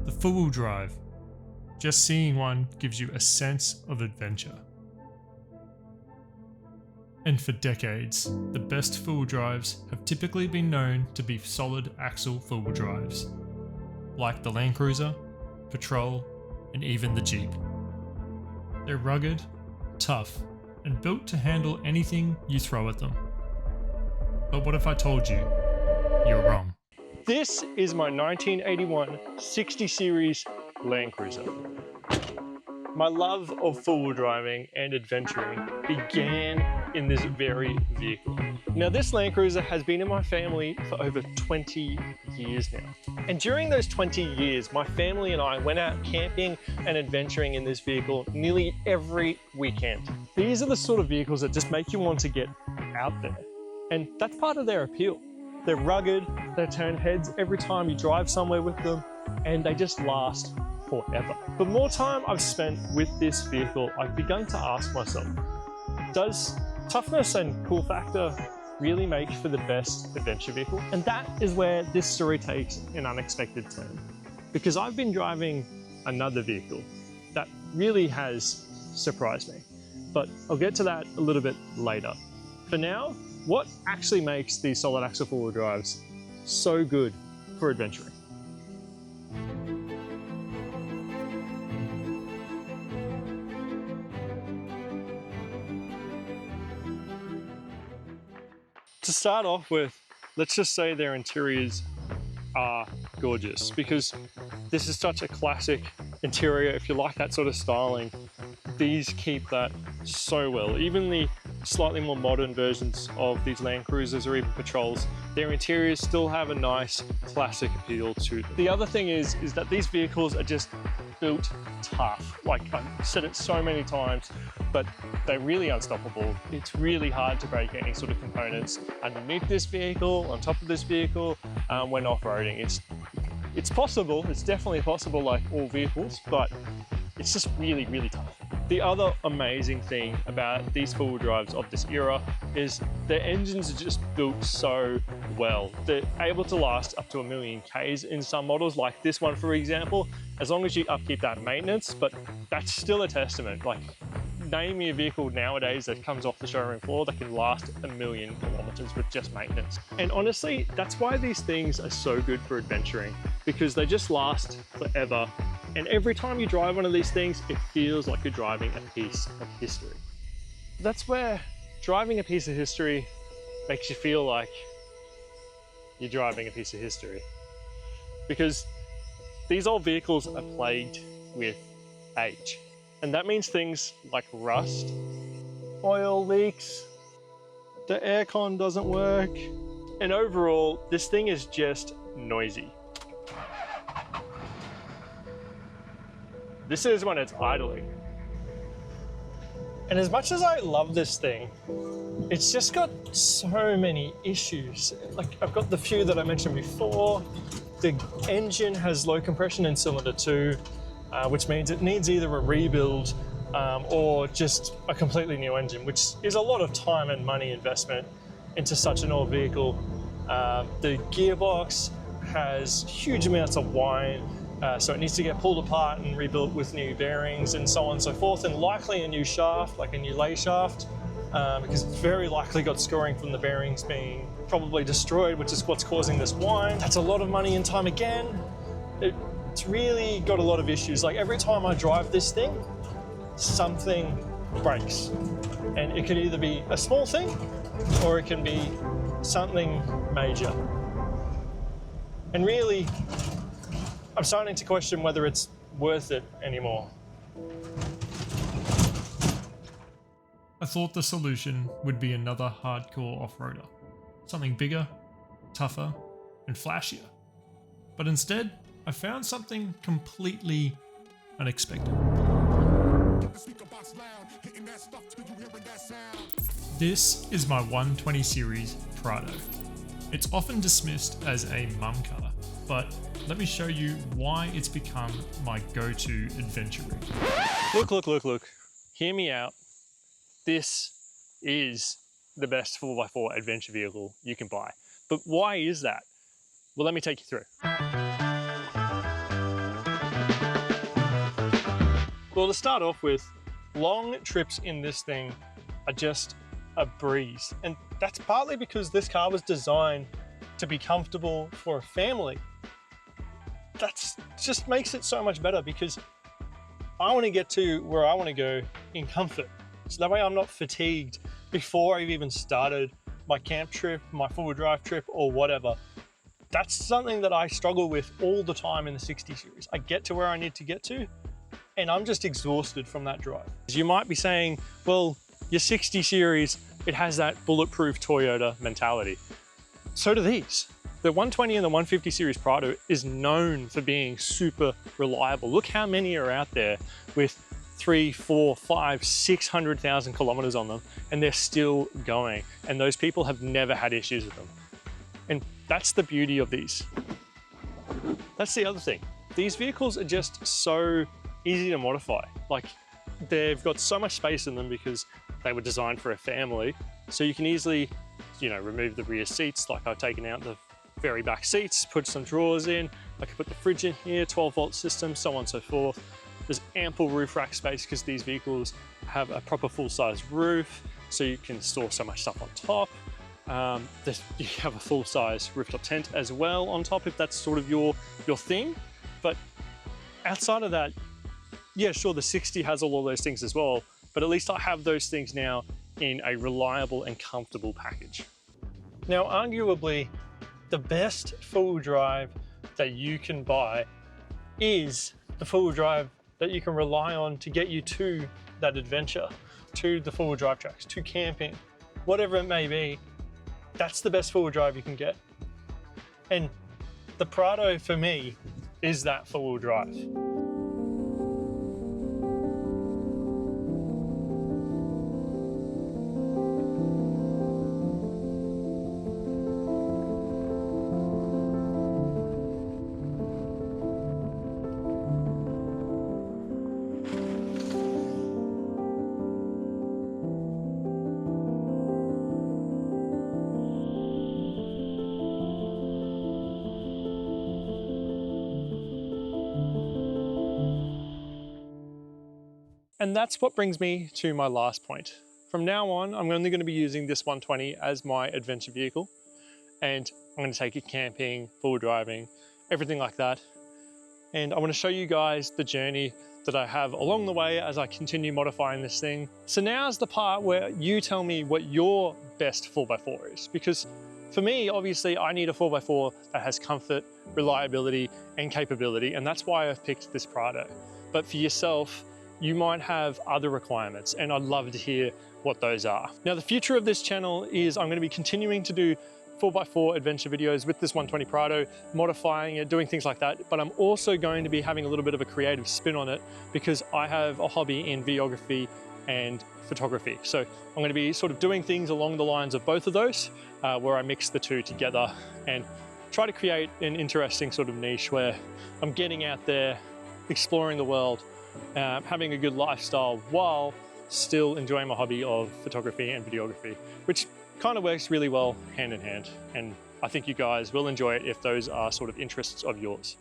The four-wheel drive. Just seeing one gives you a sense of adventure. And for decades, the best four-wheel drives have typically been known to be solid axle four-wheel drives, like the LandCruiser, Patrol, and even the Jeep. They're rugged, tough, and built to handle anything you throw at them. But what if I told you you're wrong? This is my 1981 60 Series LandCruiser. My love of four-wheel driving and adventuring began in this very vehicle. Now, this LandCruiser has been in my family for over 20 years now. And during those 20 years, my family and I went out camping and adventuring in this vehicle nearly every weekend. These are the sort of vehicles that just make you want to get out there. And that's part of their appeal. They're rugged, they turn heads every time you drive somewhere with them, and they just last forever. The more time I've spent with this vehicle, I've begun to ask myself, does toughness and cool factor really make for the best adventure vehicle? And that is where this story takes an unexpected turn. Because I've been driving another vehicle that really has surprised me. But I'll get to that a little bit later. For now, what actually makes these solid axle four-wheel drives so good for adventuring? To start off with, let's just say their interiors are gorgeous, because this is such a classic interior. If you like that sort of styling, these keep that so well. Even the slightly more modern versions of these LandCruisers or even Patrols, their interiors still have a nice classic appeal to them. The other thing is that these vehicles are just built tough. Like, I've said it so many times, but they're really unstoppable. It's really hard to break any sort of components underneath this vehicle, on top of this vehicle, when off-roading. It's possible, it's definitely possible like all vehicles, but it's just really, really tough. The other amazing thing about these four-wheel drives of this era is their engines are just built so well. They're able to last up to 1,000,000 Ks in some models, like this one, for example, as long as you upkeep that maintenance, but that's still a testament. Like, name me a vehicle nowadays that comes off the showroom floor that can last 1,000,000 kilometers with just maintenance. And honestly, that's why these things are so good for adventuring, because they just last forever. And every time you drive one of these things, it feels like you're driving a piece of history. That's where driving a piece of history makes you feel like you're driving a piece of history. Because these old vehicles are plagued with age. And that means things like rust, oil leaks, the aircon doesn't work, and overall, this thing is just noisy. This is when it's idling. And as much as I love this thing, it's just got so many issues. Like, I've got the few that I mentioned before. The engine has low compression in cylinder 2, which means it needs either a rebuild or just a completely new engine, which is a lot of time and money investment into such an old vehicle. The gearbox has huge amounts of whine, so it needs to get pulled apart and rebuilt with new bearings and so on and so forth, and likely a new shaft, like a new lay shaft, because it's very likely got scoring from the bearings being probably destroyed, which is what's causing this whine. That's a lot of money and time again. It's really got a lot of issues. Like, every time I drive this thing, something breaks. And it can either be a small thing or it can be something major. And really, I'm starting to question whether it's worth it anymore. I thought the solution would be another hardcore off-roader. Something bigger, tougher, and flashier. But instead, I found something completely unexpected. This is my 120 Series Prado. It's often dismissed as a mum car, but let me show you why it's become my go-to adventure rig. Look. Hear me out. This is the best 4x4 adventure vehicle you can buy. But why is that? Well, let me take you through. Well, to start off with, long trips in this thing are just a breeze. And that's partly because this car was designed to be comfortable for a family. That's just makes it so much better because I want to get to where I want to go in comfort. So that way I'm not fatigued before I've even started my camp trip, my four-wheel drive trip, or whatever. That's something that I struggle with all the time in the 60 series. I get to where I need to get to, and I'm just exhausted from that drive. You might be saying, well, your 60 series, it has that bulletproof Toyota mentality. So do these. The 120 and the 150 series Prado is known for being super reliable. Look how many are out there with 3, 4, 5, 600,000 kilometers on them, and they're still going. And those people have never had issues with them. And that's the beauty of these. That's the other thing. These vehicles are just so easy to modify. Like, they've got so much space in them because they were designed for a family. So you can easily, remove the rear seats. Like, I've taken out the very back seats, put some drawers in. I can put the fridge in here, 12-volt system, so on and so forth. There's ample roof rack space because these vehicles have a proper full-size roof, so you can store so much stuff on top. You have a full-size rooftop tent as well on top if that's sort of your thing. But outside of that, yeah, sure, the 60 has all of those things as well, but at least I have those things now in a reliable and comfortable package. Now, arguably, the best four-wheel drive that you can buy is the four-wheel drive that you can rely on to get you to that adventure, to the four-wheel drive tracks, to camping, whatever it may be. That's the best four-wheel drive you can get. And the Prado, for me, is that four-wheel drive. And that's what brings me to my last point. From now on, I'm only going to be using this 120 as my adventure vehicle, and I'm going to take it camping, four-wheel driving, everything like that. And I want to show you guys the journey that I have along the way as I continue modifying this thing. So now's the part where you tell me what your best 4x4 is, because for me, obviously, I need a 4x4 that has comfort, reliability, and capability, and that's why I've picked this Prado. But for yourself, you might have other requirements, and I'd love to hear what those are. Now, the future of this channel is I'm going to be continuing to do 4x4 adventure videos with this 120 Prado, modifying it, doing things like that, but I'm also going to be having a little bit of a creative spin on it because I have a hobby in videography and photography. So I'm going to be sort of doing things along the lines of both of those, where I mix the two together and try to create an interesting sort of niche where I'm getting out there, exploring the world, having a good lifestyle while still enjoying my hobby of photography and videography, which kind of works really well hand in hand. And I think you guys will enjoy it if those are sort of interests of yours.